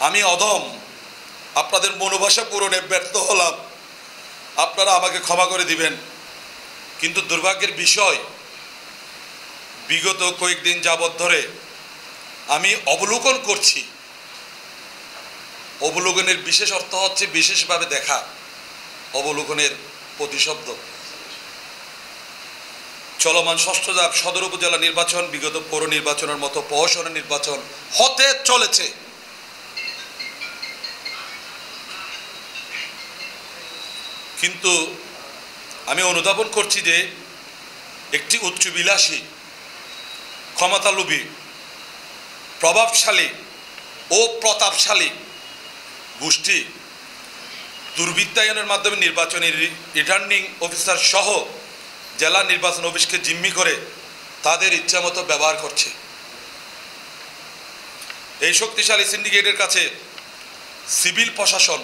আমি অদম, আপনাদের মনোবাসা পূরণে ব্যর্থ হলাম, আপনারা আমাকে ক্ষমা করে দিবেন। কিন্তু দুর্ভাগ্যের বিষয়, বিগত কয়েকদিন যাবৎ ধরে আমি অবলোকন করছি। অবলোকনের বিশেষ অর্থ হচ্ছে বিশেষভাবে দেখা, অবলোকনের প্রতিশব্দ। চলমান ষষ্ঠ ধাপ সদর উপজেলা নির্বাচন বিগত পৌর নির্বাচনের মতো প্রহসন নির্বাচন হতে চলেছে। কিন্তু আমি অনুধাবন করছি যে একটি উচ্চবিলাসী, ক্ষমতালোভী, প্রভাবশালী ও প্রতাপশালী গোষ্ঠী দুর্বৃত্তায়নের মাধ্যমে নির্বাচনী রিটার্নিং অফিসার সহ জেলা নির্বাচন অফিসকে জিম্মি করে তাদের ইচ্ছামতো ব্যবহার করছে। এই শক্তিশালী সিন্ডিকেটের কাছে সিভিল প্রশাসন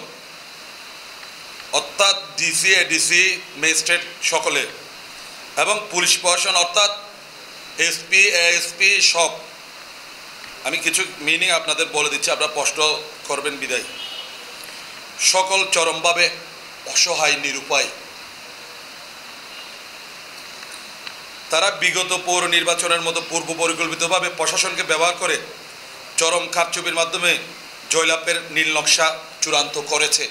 অর্থাৎ ডিসি, এডিসি, ম্যাজিস্ট্রেট সকলে এবং পুলিশ প্রশাসন অর্থাৎ এসপি, এএসপি সব, আমি কিছু মিনিং আপনাদের বলে দিচ্ছি, আপনারা স্পষ্ট করবেন বিদায়, সকল চরমভাবে অসহায়, নিরুপায়। তারা বিগত পৌর নির্বাচনের মতো পূর্ব পরিকল্পিতভাবে প্রশাসনকে ব্যবহার করে চরম কারচুপির মাধ্যমে জয়লাভের নীল নকশা চূড়ান্ত করেছে।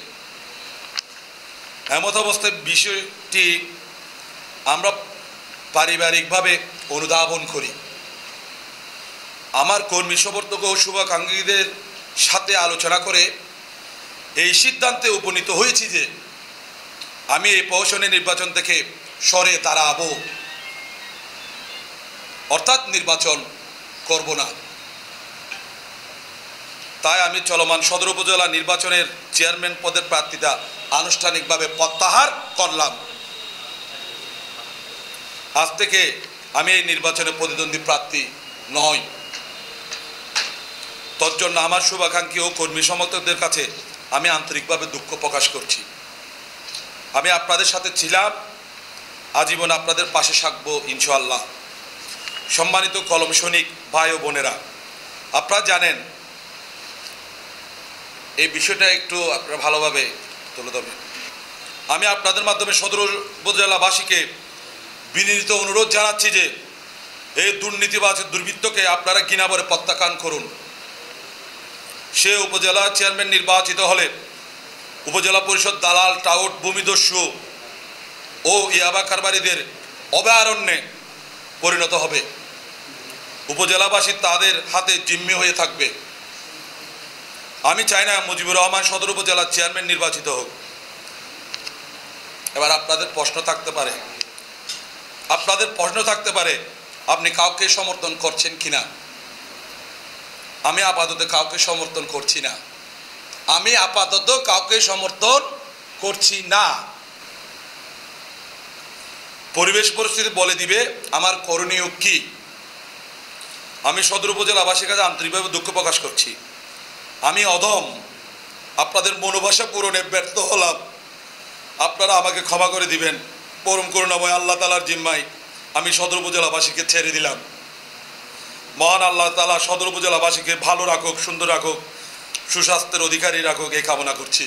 এমত অবস্থায় বিষয়টি আমরা পারিবারিকভাবে অনুধাবন করি। আমার কর্মী সমর্থক ও শুভাকাঙ্ক্ষীদের সাথে আলোচনা করে এই সিদ্ধান্তে উপনীত হয়েছি যে আমি এই প্রহসনের নির্বাচন থেকে সরে দাঁড়াবো, অর্থাৎ নির্বাচন করব না। তাই আমি চলমান সদর উপজেলা নির্বাচনের চেয়ারম্যান পদের প্রার্থিতা আনুষ্ঠানিকভাবে প্রত্যাহার করলাম। আজ থেকে আমি এই নির্বাচনে প্রতিদ্বন্দ্বী প্রার্থী নই। তজ্জন্য আমার শুভাকাঙ্ক্ষী ও কর্মী সমর্থকদের কাছে আমি আন্তরিকভাবে দুঃখ প্রকাশ করছি। আমি আপনাদের সাথে ছিলাম, আজীবন আপনাদের পাশে থাকবো ইনশাআল্লাহ। সম্মানিত কলম সৈনিক ভাই ও বোনেরা, আপনারা জানেন এই বিষয়টা একটু আপনারা ভালোভাবে তুলে ধরবেন। আমি আপনাদের মাধ্যমে সদর উপজেলাবাসীকে বিনীত অনুরোধ জানাচ্ছি যে এই দুর্নীতিবাজ দুর্বৃত্তকে আপনারা ঘৃণাভরে প্রত্যাখ্যান করুন। সে উপজেলা চেয়ারম্যান নির্বাচিত হলে উপজেলা পরিষদ দালাল, টাউট, ভূমিদস্যু ও ইয়াবা কারবারিদের অভয়ারণ্যে পরিণত হবে। উপজেলাবাসী তাদের হাতে জিম্মি হয়ে থাকবে। আমি চাই না মুজিবুর রহমান সদর উপজেলার চেয়ারম্যান নির্বাচিত হোক। এবার আপনাদের প্রশ্ন থাকতে পারে আপনি কাউকে সমর্থন করছেন কিনা। আমি আপাতত কাউকে সমর্থন করছি না। পরিবেশ পরিস্থিতি বলে দিবে আমার করণীয় কি। আমি সদর উপজেলাবাসীর কাছে আন্তরিকভাবে দুঃখ প্রকাশ করছি। আমি অদম, আপনাদের মনোবাসা পূরণে ব্যর্থ হলাম, আপনারা আমাকে ক্ষমা করে দিবেন। পরম করুণাময় আল্লাহ তাআলার জিম্মায় আমি সদর উপজেলাবাসীকে ছেড়ে দিলাম। মহান আল্লাহ তাআলা সদর উপজেলাবাসীকে ভালো রাখুক, সুন্দর রাখুক, সুস্বাস্থ্যের অধিকারী রাখুক, এই কামনা করছি।